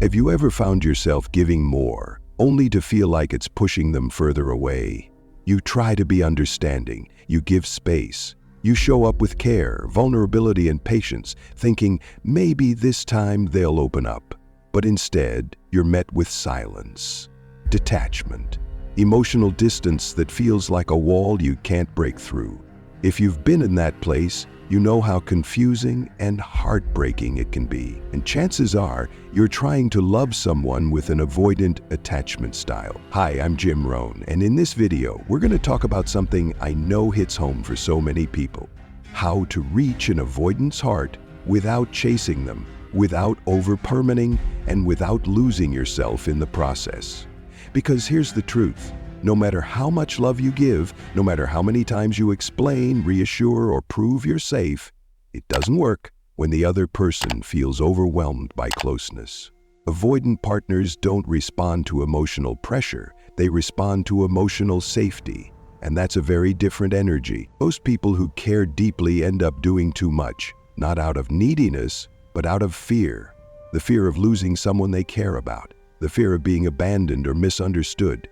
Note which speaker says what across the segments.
Speaker 1: Have you ever found yourself giving more, only to feel like it's pushing them further away? You try to be understanding, you give space, you show up with care, vulnerability, and patience, thinking maybe this time they'll open up. But instead, you're met with silence, detachment, emotional distance that feels like a wall you can't break through. If you've been in that place, you know how confusing and heartbreaking it can be. And chances are, you're trying to love someone with an avoidant attachment style. Hi, I'm Jim Rohn, and in this video, we're going to talk about something I know hits home for so many people. How to reach an avoidance heart without chasing them, without over-permanning, and without losing yourself in the process. Because here's the truth. No matter how much love you give, no matter how many times you explain, reassure, or prove you're safe, it doesn't work when the other person feels overwhelmed by closeness. Avoidant partners don't respond to emotional pressure, they respond to emotional safety. And that's a very different energy. Most people who care deeply end up doing too much, not out of neediness, but out of fear. The fear of losing someone they care about, the fear of being abandoned or misunderstood.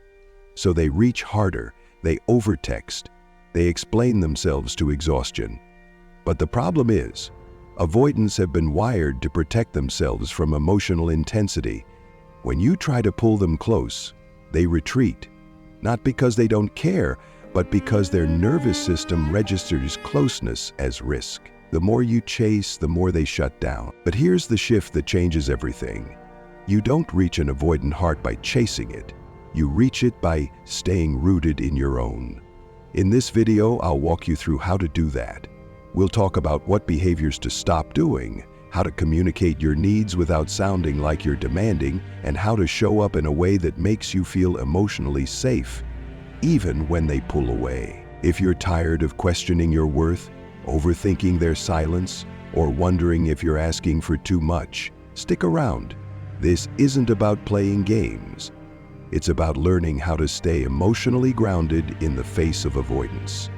Speaker 1: So they reach harder, they overtext, they explain themselves to exhaustion. But the problem is, avoidants have been wired to protect themselves from emotional intensity. When you try to pull them close, they retreat. Not because they don't care, but because their nervous system registers closeness as risk. The more you chase, the more they shut down. But here's the shift that changes everything. You don't reach an avoidant heart by chasing it. You reach it by staying rooted in your own. In this video, I'll walk you through how to do that. We'll talk about what behaviors to stop doing, how to communicate your needs without sounding like you're demanding, and how to show up in a way that makes you feel emotionally safe, even when they pull away. If you're tired of questioning your worth, overthinking their silence, or wondering if you're asking for too much, stick around. This isn't about playing games. It's about learning how to stay emotionally grounded in the face of avoidance.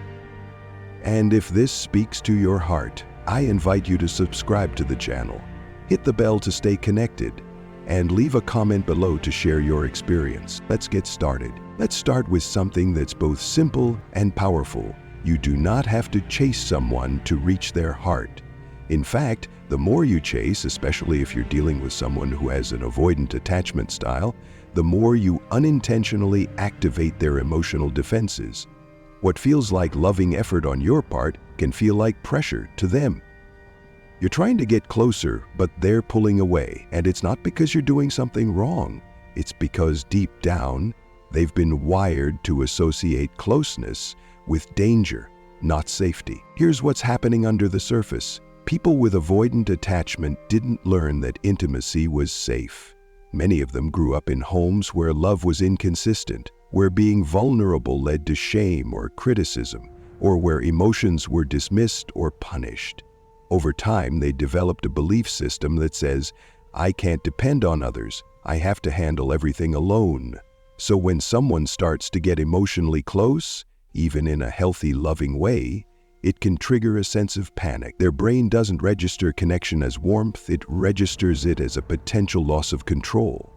Speaker 1: And if this speaks to your heart, I invite you to subscribe to the channel, hit the bell to stay connected, and leave a comment below to share your experience. Let's get started. Let's start with something that's both simple and powerful. You do not have to chase someone to reach their heart. In fact, the more you chase, especially if you're dealing with someone who has an avoidant attachment style, the more you unintentionally activate their emotional defenses. What feels like loving effort on your part can feel like pressure to them. You're trying to get closer, but they're pulling away, and it's not because you're doing something wrong. It's because deep down, they've been wired to associate closeness with danger, not safety. Here's what's happening under the surface. People with avoidant attachment didn't learn that intimacy was safe. Many of them grew up in homes where love was inconsistent, where being vulnerable led to shame or criticism, or where emotions were dismissed or punished. Over time, they developed a belief system that says, I can't depend on others, I have to handle everything alone. So when someone starts to get emotionally close, even in a healthy, loving way, it can trigger a sense of panic. Their brain doesn't register connection as warmth, it registers it as a potential loss of control.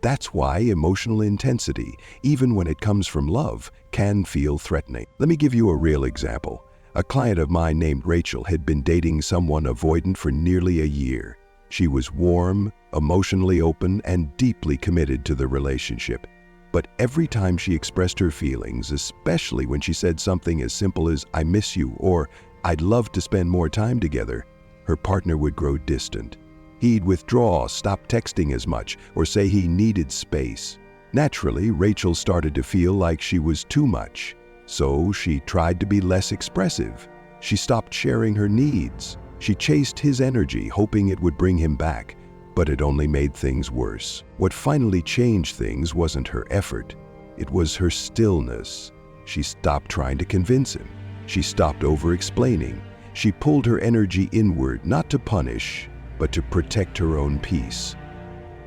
Speaker 1: That's why emotional intensity, even when it comes from love, can feel threatening. Let me give you a real example. A client of mine named Rachel had been dating someone avoidant for nearly a year. She was warm, emotionally open, and deeply committed to the relationship. But every time she expressed her feelings, especially when she said something as simple as, I miss you, or I'd love to spend more time together, her partner would grow distant. He'd withdraw, stop texting as much, or say he needed space. Naturally, Rachel started to feel like she was too much, so she tried to be less expressive. She stopped sharing her needs. She chased his energy, hoping it would bring him back. But it only made things worse. What finally changed things wasn't her effort, it was her stillness. She stopped trying to convince him. She stopped over-explaining. She pulled her energy inward, not to punish, but to protect her own peace.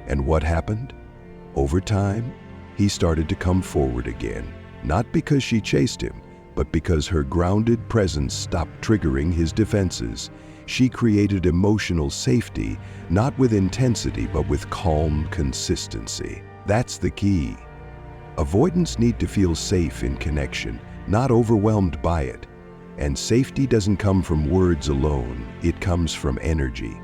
Speaker 1: And what happened? Over time, he started to come forward again, not because she chased him, but because her grounded presence stopped triggering his defenses. She created emotional safety, not with intensity, but with calm consistency. That's the key. Avoidants need to feel safe in connection, not overwhelmed by it. And safety doesn't come from words alone, it comes from energy.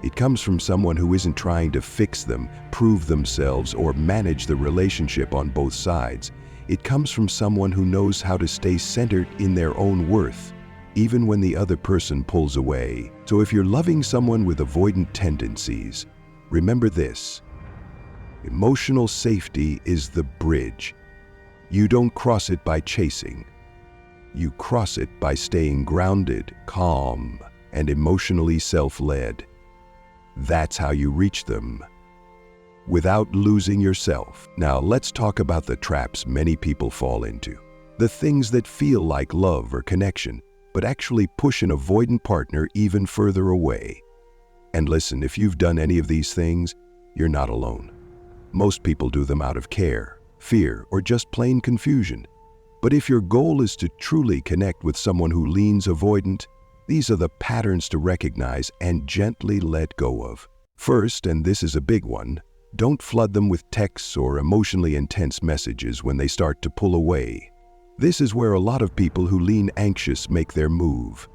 Speaker 1: It comes from someone who isn't trying to fix them, prove themselves, or manage the relationship on both sides. It comes from someone who knows how to stay centered in their own worth, even when the other person pulls away. So if you're loving someone with avoidant tendencies, remember this: emotional safety is the bridge. You don't cross it by chasing. You cross it by staying grounded, calm, and emotionally self-led. That's how you reach them, without losing yourself. Now let's talk about the traps many people fall into. The things that feel like love or connection, but actually push an avoidant partner even further away. And listen, if you've done any of these things, you're not alone. Most people do them out of care, fear, or just plain confusion. But if your goal is to truly connect with someone who leans avoidant, these are the patterns to recognize and gently let go of. First, and this is a big one, don't flood them with texts or emotionally intense messages when they start to pull away. This is where a lot of people who lean anxious make their move.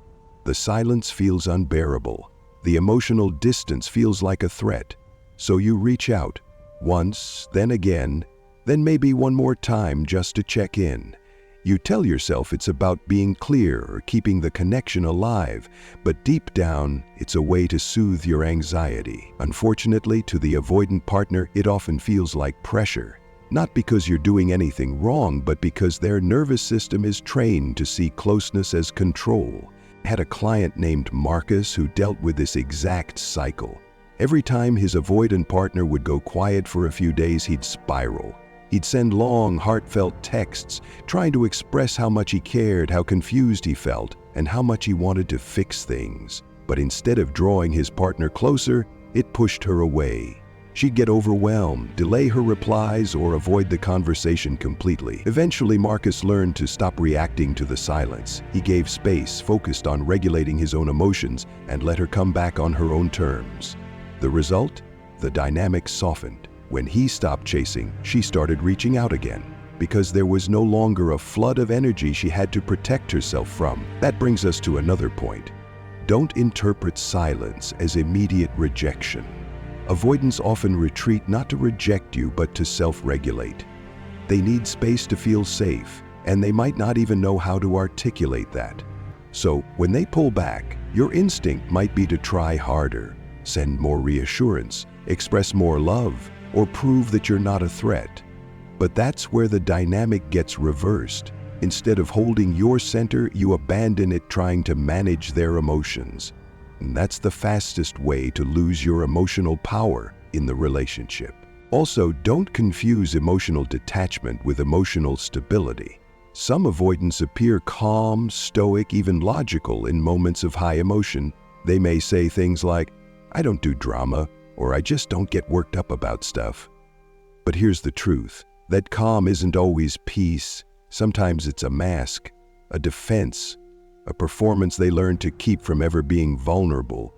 Speaker 1: The silence feels unbearable. The emotional distance feels like a threat. So you reach out, once, then again, then maybe one more time just to check in. You tell yourself it's about being clear or keeping the connection alive, but deep down, it's a way to soothe your anxiety. Unfortunately, to the avoidant partner, it often feels like pressure. Not because you're doing anything wrong, but because their nervous system is trained to see closeness as control. I had a client named Marcus who dealt with this exact cycle. Every time his avoidant partner would go quiet for a few days, he'd spiral. He'd send long, heartfelt texts, trying to express how much he cared, how confused he felt, and how much he wanted to fix things. But instead of drawing his partner closer, it pushed her away. She'd get overwhelmed, delay her replies, or avoid the conversation completely. Eventually, Marcus learned to stop reacting to the silence. He gave space, focused on regulating his own emotions, and let her come back on her own terms. The result? The dynamic softened. When he stopped chasing, she started reaching out again, because there was no longer a flood of energy she had to protect herself from. That brings us to another point. Don't interpret silence as immediate rejection. Avoidants often retreat not to reject you, but to self-regulate. They need space to feel safe, and they might not even know how to articulate that. So, when they pull back, your instinct might be to try harder, send more reassurance, express more love, or prove that you're not a threat. But that's where the dynamic gets reversed. Instead of holding your center, you abandon it trying to manage their emotions. And that's the fastest way to lose your emotional power in the relationship. Also, don't confuse emotional detachment with emotional stability. Some avoidants appear calm, stoic, even logical in moments of high emotion. They may say things like, "I don't do drama," or "I just don't get worked up about stuff." But here's the truth. That calm isn't always peace. Sometimes it's a mask, a defense, a performance they learn to keep from ever being vulnerable.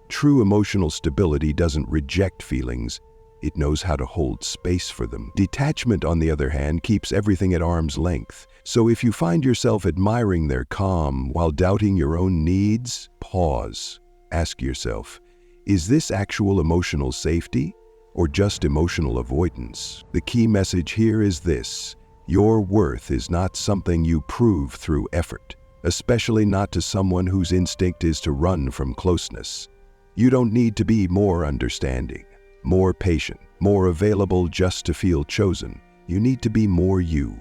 Speaker 1: True emotional stability doesn't reject feelings. It knows how to hold space for them. Detachment, on the other hand, keeps everything at arm's length. So if you find yourself admiring their calm while doubting your own needs, pause. Ask yourself, is this actual emotional safety or just emotional avoidance? The key message here is this: your worth is not something you prove through effort, especially not to someone whose instinct is to run from closeness. You don't need to be more understanding, more patient, more available just to feel chosen. You need to be more you,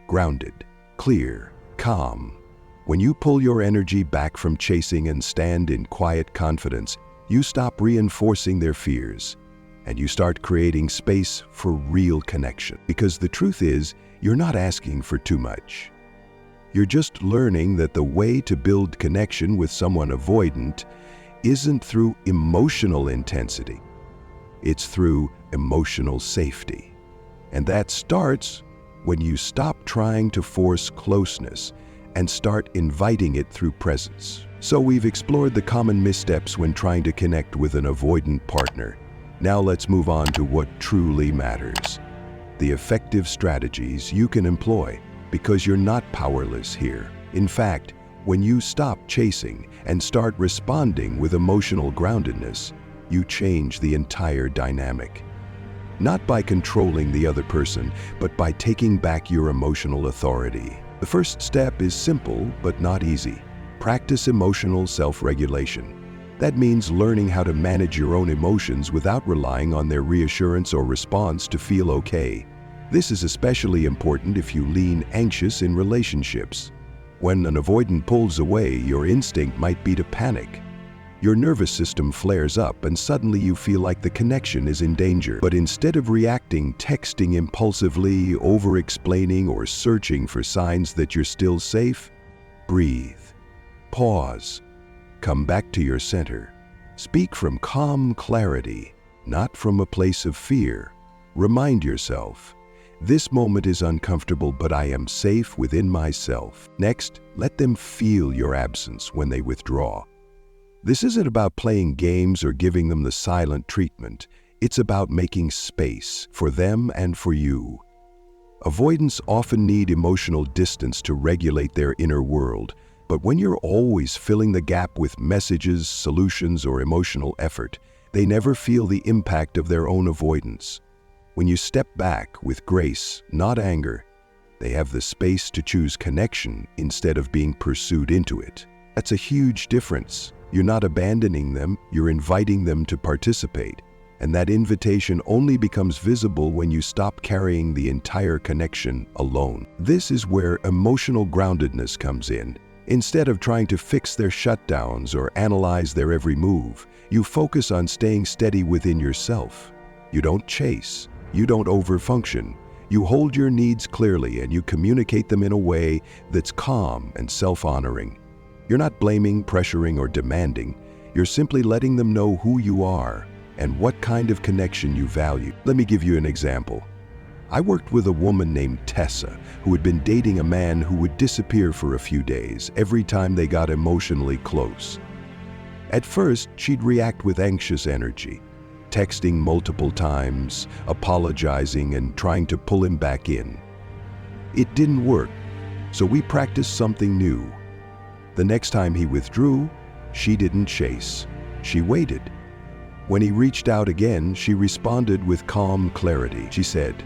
Speaker 1: grounded, clear, calm. When you pull your energy back from chasing and stand in quiet confidence, you stop reinforcing their fears, and you start creating space for real connection. Because the truth is, you're not asking for too much. You're just learning that the way to build connection with someone avoidant isn't through emotional intensity. It's through emotional safety. And that starts when you stop trying to force closeness and start inviting it through presence. So we've explored the common missteps when trying to connect with an avoidant partner. Now let's move on to what truly matters. The effective strategies you can employ, because you're not powerless here. In fact, when you stop chasing and start responding with emotional groundedness, you change the entire dynamic. Not by controlling the other person, but by taking back your emotional authority. The first step is simple but not easy. Practice emotional self-regulation. That means learning how to manage your own emotions without relying on their reassurance or response to feel okay. This is especially important if you lean anxious in relationships. When an avoidant pulls away, your instinct might be to panic. Your nervous system flares up and suddenly you feel like the connection is in danger. But instead of reacting, texting impulsively, over-explaining, or searching for signs that you're still safe, breathe. Pause. Come back to your center. Speak from calm clarity, not from a place of fear. Remind yourself, this moment is uncomfortable, but I am safe within myself. Next, let them feel your absence when they withdraw. This isn't about playing games or giving them the silent treatment. It's about making space for them and for you. Avoidants often need emotional distance to regulate their inner world. But when you're always filling the gap with messages, solutions, or emotional effort, they never feel the impact of their own avoidance. When you step back with grace, not anger, they have the space to choose connection instead of being pursued into it. That's a huge difference. You're not abandoning them, you're inviting them to participate. And that invitation only becomes visible when you stop carrying the entire connection alone. This is where emotional groundedness comes in. Instead of trying to fix their shutdowns or analyze their every move, you focus on staying steady within yourself. You don't chase. You don't overfunction. You hold your needs clearly and you communicate them in a way that's calm and self-honoring. You're not blaming, pressuring, or demanding. You're simply letting them know who you are and what kind of connection you value. Let me give you an example. I worked with a woman named Tessa who had been dating a man who would disappear for a few days every time they got emotionally close. At first, she'd react with anxious energy, texting multiple times, apologizing, and trying to pull him back in. It didn't work, so we practiced something new. The next time he withdrew, she didn't chase. She waited. When he reached out again, she responded with calm clarity. She said,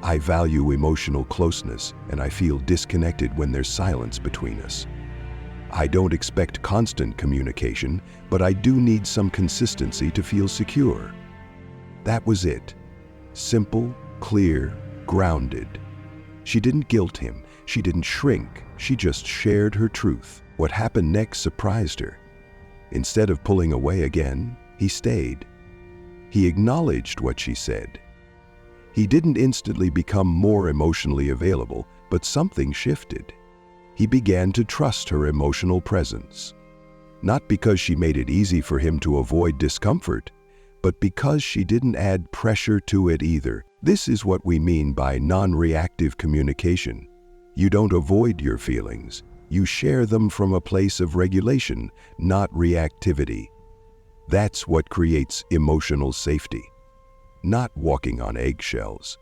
Speaker 1: "I value emotional closeness, and I feel disconnected when there's silence between us. I don't expect constant communication, but I do need some consistency to feel secure." That was it. Simple, clear, grounded. She didn't guilt him. She didn't shrink. She just shared her truth. What happened next surprised her. Instead of pulling away again, he stayed. He acknowledged what she said. He didn't instantly become more emotionally available, but something shifted. He began to trust her emotional presence. Not because she made it easy for him to avoid discomfort, but because she didn't add pressure to it either. This is what we mean by non-reactive communication. You don't avoid your feelings. You share them from a place of regulation, not reactivity. That's what creates emotional safety. Not walking on eggshells,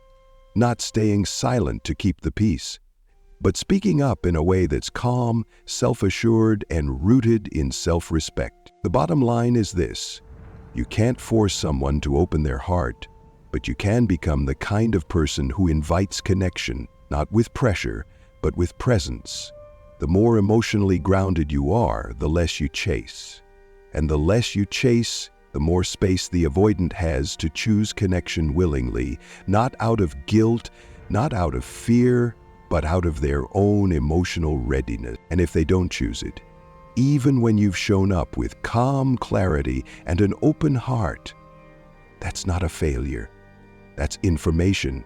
Speaker 1: not staying silent to keep the peace, but speaking up in a way that's calm, self-assured, and rooted in self-respect. The bottom line is this: you can't force someone to open their heart, but you can become the kind of person who invites connection, not with pressure, but with presence. The more emotionally grounded you are, the less you chase. And the less you chase, the more space the avoidant has to choose connection willingly, not out of guilt, not out of fear, but out of their own emotional readiness. And if they don't choose it, even when you've shown up with calm clarity and an open heart, that's not a failure. That's information.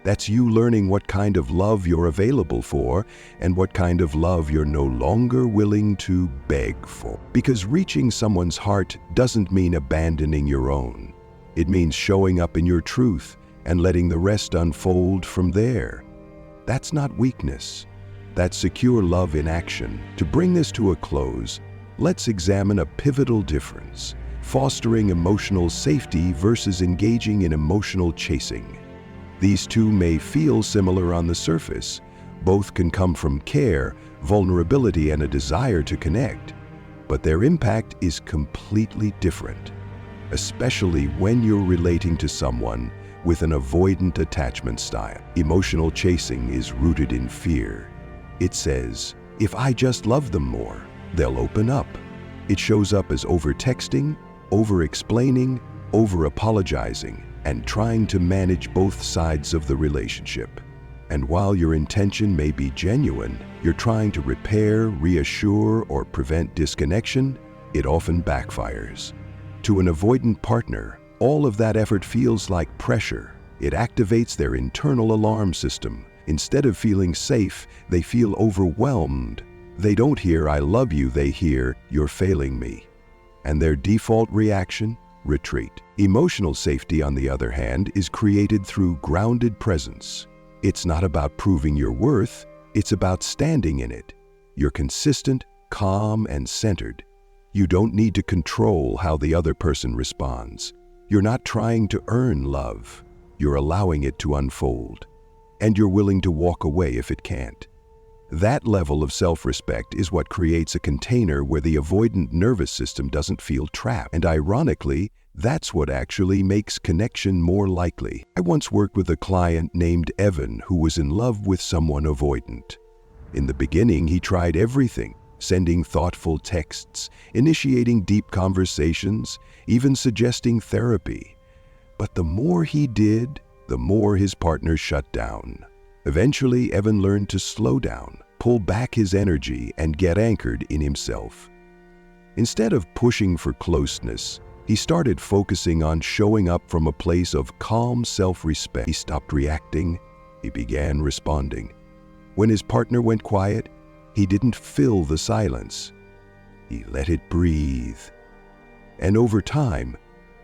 Speaker 1: That's you learning what kind of love you're available for and what kind of love you're no longer willing to beg for. Because reaching someone's heart doesn't mean abandoning your own. It means showing up in your truth and letting the rest unfold from there. That's not weakness. That's secure love in action. To bring this to a close, let's examine a pivotal difference: fostering emotional safety versus engaging in emotional chasing. These two may feel similar on the surface. Both can come from care, vulnerability, and a desire to connect, but their impact is completely different, especially when you're relating to someone with an avoidant attachment style. Emotional chasing is rooted in fear. It says, if I just love them more, they'll open up. It shows up as over-texting, over-explaining, over-apologizing, and trying to manage both sides of the relationship. And while your intention may be genuine, you're trying to repair, reassure, or prevent disconnection, it often backfires. To an avoidant partner, all of that effort feels like pressure. It activates their internal alarm system. Instead of feeling safe, they feel overwhelmed. They don't hear "I love you," they hear "you're failing me." And their default reaction? Retreat. Emotional safety, on the other hand, is created through grounded presence. It's not about proving your worth, it's about standing in it. You're consistent, calm, and centered. You don't need to control how the other person responds. You're not trying to earn love. You're allowing it to unfold. And you're willing to walk away if it can't. That level of self-respect is what creates a container where the avoidant nervous system doesn't feel trapped. And ironically, that's what actually makes connection more likely. I once worked with a client named Evan who was in love with someone avoidant. In the beginning, he tried everything, sending thoughtful texts, initiating deep conversations, even suggesting therapy. But the more he did, the more his partner shut down. Eventually, Evan learned to slow down, pull back his energy, and get anchored in himself. Instead of pushing for closeness, he started focusing on showing up from a place of calm self-respect. He stopped reacting, he began responding. When his partner went quiet, he didn't fill the silence. He let it breathe. And over time,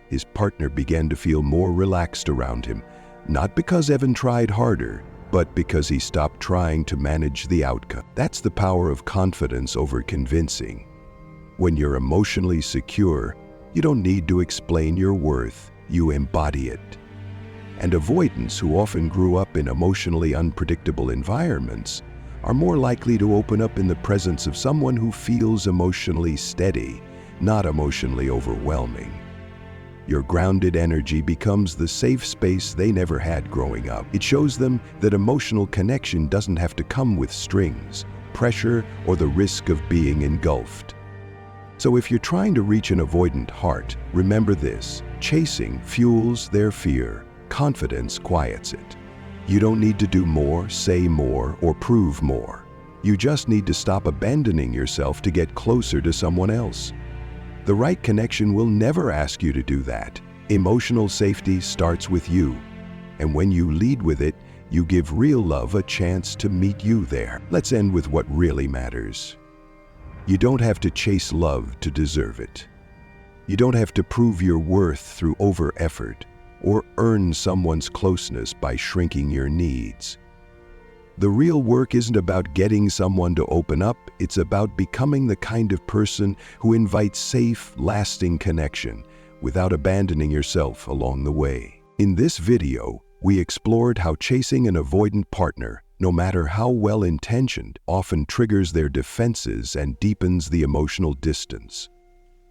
Speaker 1: his partner began to feel more relaxed around him, not because Evan tried harder, but because he stopped trying to manage the outcome. That's the power of confidence over convincing. When you're emotionally secure, you don't need to explain your worth, you embody it. And avoidants who often grew up in emotionally unpredictable environments are more likely to open up in the presence of someone who feels emotionally steady, not emotionally overwhelming. Your grounded energy becomes the safe space they never had growing up. It shows them that emotional connection doesn't have to come with strings, pressure, or the risk of being engulfed. So if you're trying to reach an avoidant heart, remember this: chasing fuels their fear, confidence quiets it. You don't need to do more, say more, or prove more. You just need to stop abandoning yourself to get closer to someone else. The right connection will never ask you to do that. Emotional safety starts with you. And when you lead with it, you give real love a chance to meet you there. Let's end with what really matters. You don't have to chase love to deserve it. You don't have to prove your worth through over-effort or earn someone's closeness by shrinking your needs. The real work isn't about getting someone to open up, it's about becoming the kind of person who invites safe, lasting connection without abandoning yourself along the way. In this video, we explored how chasing an avoidant partner, no matter how well-intentioned, often triggers their defenses and deepens the emotional distance.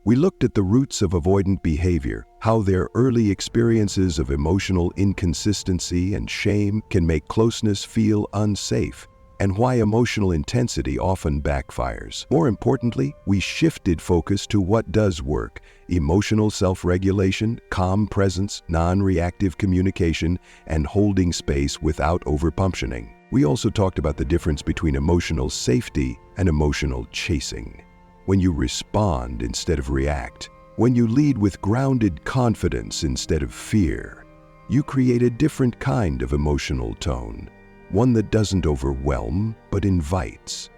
Speaker 1: We looked at the roots of avoidant behavior, how their early experiences of emotional inconsistency and shame can make closeness feel unsafe, and why emotional intensity often backfires. More importantly, we shifted focus to what does work: emotional self-regulation, calm presence, non-reactive communication, and holding space without overfunctioning. We also talked about the difference between emotional safety and emotional chasing. When you respond instead of react, when you lead with grounded confidence instead of fear, you create a different kind of emotional tone, one that doesn't overwhelm but invites,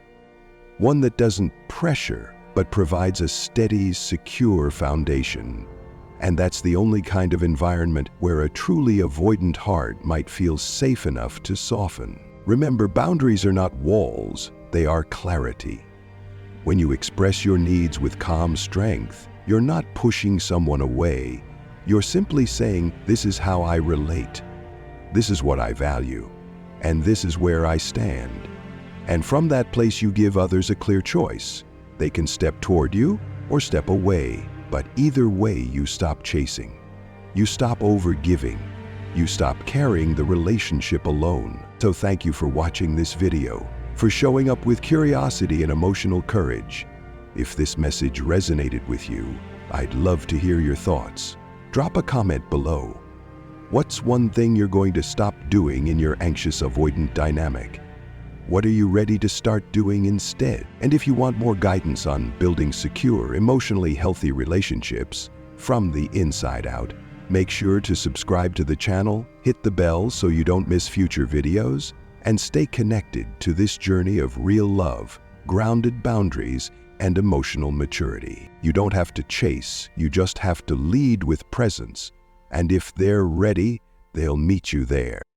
Speaker 1: one that doesn't pressure but provides a steady, secure foundation. And that's the only kind of environment where a truly avoidant heart might feel safe enough to soften. Remember, boundaries are not walls, they are clarity. When you express your needs with calm strength, you're not pushing someone away. You're simply saying, this is how I relate. This is what I value. And this is where I stand. And from that place you give others a clear choice. They can step toward you or step away, but either way you stop chasing. You stop overgiving. You stop carrying the relationship alone. So thank you for watching this video, for showing up with curiosity and emotional courage. If this message resonated with you, I'd love to hear your thoughts. Drop a comment below. What's one thing you're going to stop doing in your anxious avoidant dynamic? What are you ready to start doing instead? And if you want more guidance on building secure, emotionally healthy relationships from the inside out, make sure to subscribe to the channel, hit the bell so you don't miss future videos, and stay connected to this journey of real love, grounded boundaries, and emotional maturity. You don't have to chase, you just have to lead with presence. And if they're ready, they'll meet you there.